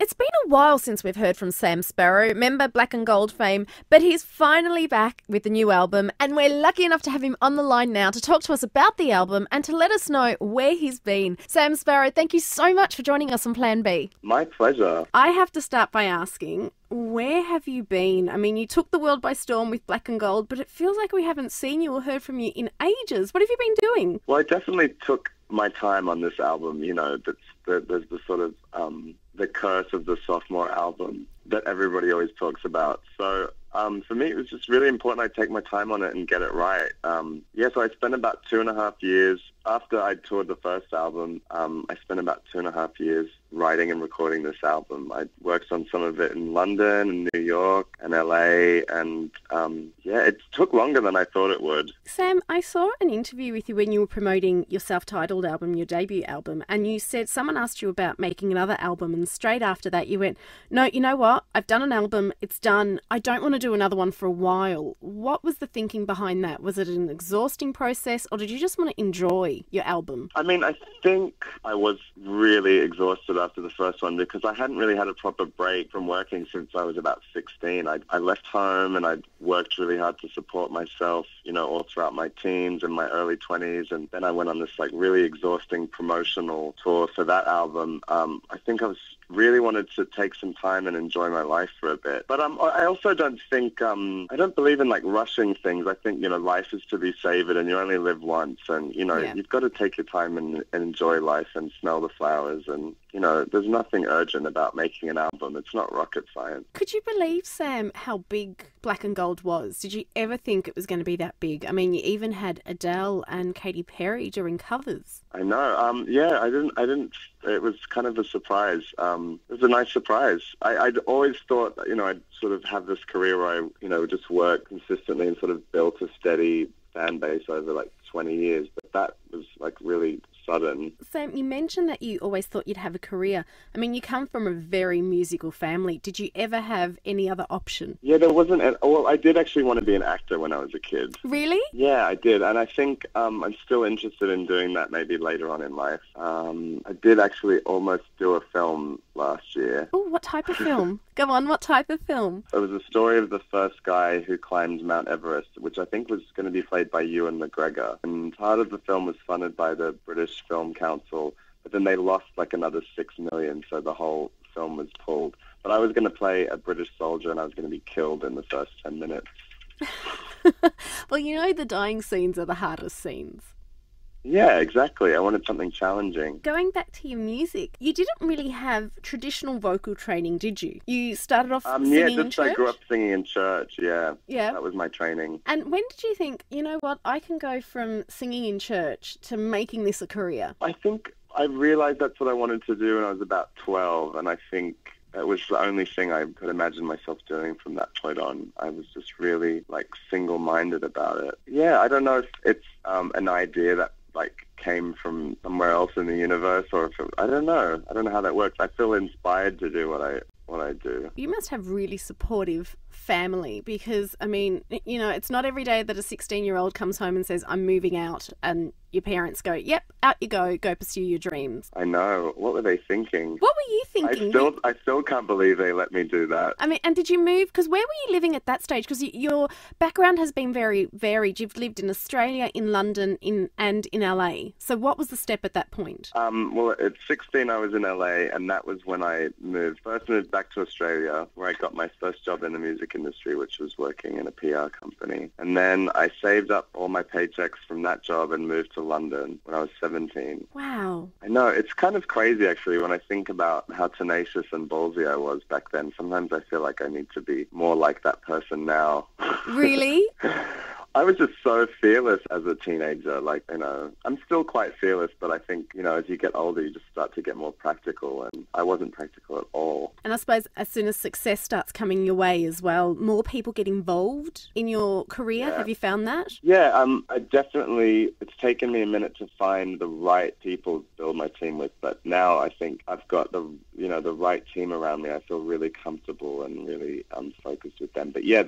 It's been a while since we've heard from Sam Sparro, member Black and Gold fame, but he's finally back with the new album, and we're lucky enough to have him on the line now to talk to us about the album and to let us know where he's been. Sam Sparro, thank you so much for joining us on Plan B. My pleasure. I have to start by asking, where have you been? I mean, you took the world by storm with Black and Gold, but it feels like we haven't seen you or heard from you in ages. What have you been doing? Well, I definitely took my time on this album. You know, there's the sort of the curse of the sophomore album that everybody always talks about. So for me, it was just really important I take my time on it and get it right. So I spent about 2.5 years after I toured the first album. I spent about 2.5 years writing and recording this album. I worked on some of it in London and New York and LA, and it took longer than I thought it would. Sam, I saw an interview with you when you were promoting your self-titled album, your debut album, and you said someone asked you about making another album, and straight after that you went, no, you know what? I've done an album, it's done. I don't want to do another one for a while. What was the thinking behind that? Was it an exhausting process, or did you just want to enjoy your album? I mean, I think I was really exhausted after the first one because I hadn't really had a proper break from working since I was about 16. I left home and I'd worked really hard to support myself, you know, all throughout my teens and my early 20s. And then I went on this really exhausting promotional tour for that album. I think I really wanted to take some time and enjoy my life for a bit. But I also don't think, I don't believe in rushing things. I think, you know, life is to be savored and you only live once. And, you know, You've got to take your time and enjoy life and smell the flowers. And, you know, there's nothing urgent about making an album. It's not rocket science. Could you believe, Sam, how big Black and Gold was? Did you ever think it was going to be that big? I mean, you even had Adele and Katy Perry doing covers. I know. I didn't. It was kind of a surprise. It was a nice surprise. I'd always thought, you know, I'd sort of have this career where I, you know, just work consistently and sort of built a steady fan base over 20 years. But that was really sudden. Sam, you mentioned that you always thought you'd have a career. I mean, you come from a very musical family. Did you ever have any other option? Yeah, there wasn't. Well, I did actually want to be an actor when I was a kid. Really? Yeah, I did. And I think I'm still interested in doing that maybe later on in life. I did actually almost do a film last year. Oh, what type of film? Go on, what type of film? It was the story of the first guy who climbed Mount Everest, which I think was going to be played by Ewan McGregor. And part of the film was funded by the British Film Council, but then they lost another $6 million, so the whole film was pulled. But I was going to play a British soldier, and I was going to be killed in the first 10 minutes. Well, you know, the dying scenes are the hardest scenes. Yeah, exactly. I wanted something challenging. Going back to your music, you didn't really have traditional vocal training, did you? You started off singing in church? I grew up singing in church, yeah. Yeah. That was my training. And when did you think, you know what, I can go from singing in church to making this a career? I think I realized that's what I wanted to do when I was about 12, and I think it was the only thing I could imagine myself doing from that point on. I was just really, single-minded about it. Yeah, I don't know if it's an idea that came from somewhere else in the universe, or if I don't know. I don't know how that works. I feel inspired to do what I do. You must have really supportive family because, I mean, you know, it's not every day that a 16-year-old comes home and says, I'm moving out, and your parents go, yep, out you go pursue your dreams. I know. What were they thinking? What were you thinking? I still can't believe they let me do that. I mean, and did you move? Because where were you living at that stage? Because your background has been very varied. You've lived in Australia, in London, and in LA. So what was the step at that point? Well, at 16, I was in LA, and that was when I moved. First moved back to Australia, where I got my first job in the music industry, which was working in a PR company. And then I saved up all my paychecks from that job and moved to London when I was 17. Wow. I know. It's kind of crazy, actually, when I think about how tenacious and ballsy I was back then. Sometimes I feel like I need to be more like that person now. Really? I was just so fearless as a teenager. I'm still quite fearless, but I think, as you get older, you just start to get more practical, and I wasn't practical at all. And I suppose as soon as success starts coming your way as well, more people get involved in your career. Yeah. Have you found that? Yeah, it's taken me a minute to find the right people to build my team with, but now I think I've got the right team around me. I feel really comfortable and really focused with them. But yeah,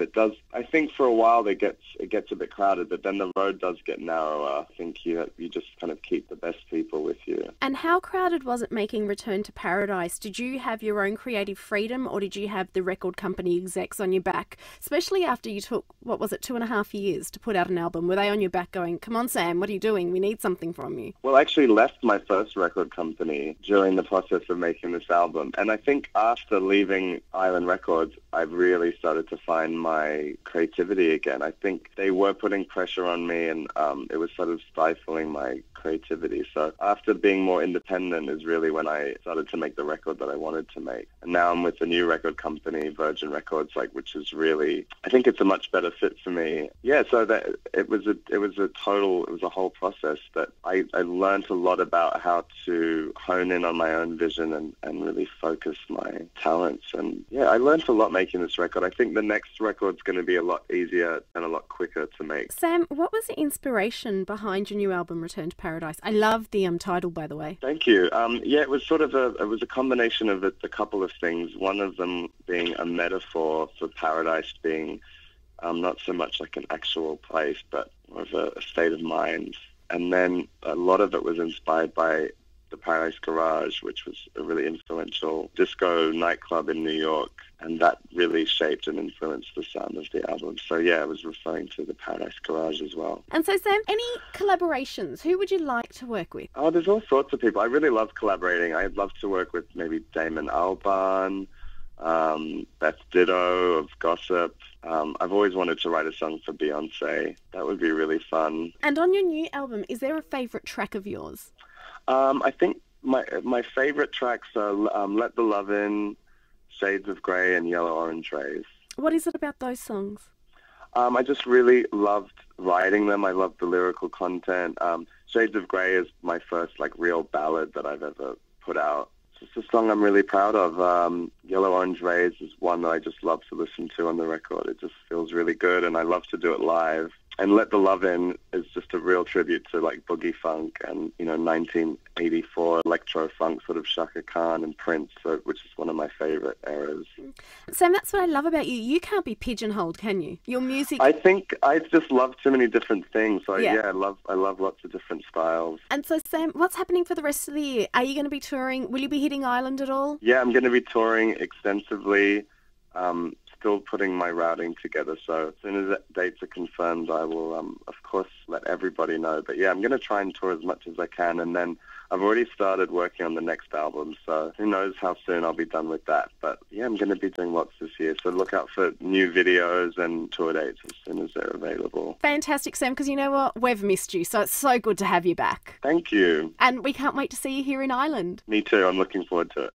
I think for a while it gets a bit crowded, but then the road does get narrower. I think you just kind of keep the best people with you. And how crowded was it making Return to Paradise? Did you have your own creative freedom, or did you have the record company execs on your back, especially after you took, 2.5 years to put out an album? Were they on your back going, come on, Sam, what are you doing? We need something from you. Well, I actually left my first record company during the process of making this album. And I think after leaving Island Records, I really started to find my creativity again. I think they were putting pressure on me, and it was sort of stifling my creativity. So after being more independent is really when I started to make the record that I wanted to make. And now I'm with a new record company, Virgin Records, which is really, I think it's a much better fit for me. Yeah, so that it was a whole process that I learned a lot about how to hone in on my own vision and really focus my talents. And yeah, I learned a lot making this record. I think the next record's going to be a lot easier and a lot quicker to make. Sam, what was the inspiration behind your new album, Return to Paradise? I love the title, by the way. Thank you. Yeah, it was sort of a combination of a couple of things. One of them being a metaphor for paradise being not so much like an actual place, but more of a state of mind. And then a lot of it was inspired by the Paradise Garage, which was a really influential disco nightclub in New York, and that really shaped and influenced the sound of the album. So yeah, I was referring to the Paradise Garage as well. And so Sam, any collaborations? Who would you like to work with? Oh, there's all sorts of people. I really love collaborating. I'd love to work with maybe Damon Albarn, Beth Ditto of Gossip. I've always wanted to write a song for Beyonce. That would be really fun. And on your new album, is there a favourite track of yours? I think my favorite tracks are Let the Love In, Shades of Grey, and Yellow Orange Rays. What is it about those songs? I just really loved writing them. I loved the lyrical content. Shades of Grey is my first real ballad that I've ever put out. It's just a song I'm really proud of. Yellow Orange Rays is one that I just love to listen to on the record. It just feels really good, and I love to do it live. And Let the Love In is just a real tribute to boogie funk and 1984 electro funk, sort of Shaka Khan and Prince, which is one of my favorite eras. Sam, that's what I love about you. You can't be pigeonholed, can you? Your music. I think I just love too many different things. So yeah, I love lots of different styles. And so Sam, what's happening for the rest of the year? Are you going to be touring? Will you be hitting Ireland at all? Yeah, I'm going to be touring extensively. Still putting my routing together, so as soon as dates are confirmed, I will, of course, let everybody know. But yeah, I'm going to try and tour as much as I can, and then I've already started working on the next album, so who knows how soon I'll be done with that. But yeah, I'm going to be doing lots this year, so look out for new videos and tour dates as soon as they're available. Fantastic, Sam, because you know what? We've missed you, so it's so good to have you back. Thank you. And we can't wait to see you here in Ireland. Me too. I'm looking forward to it.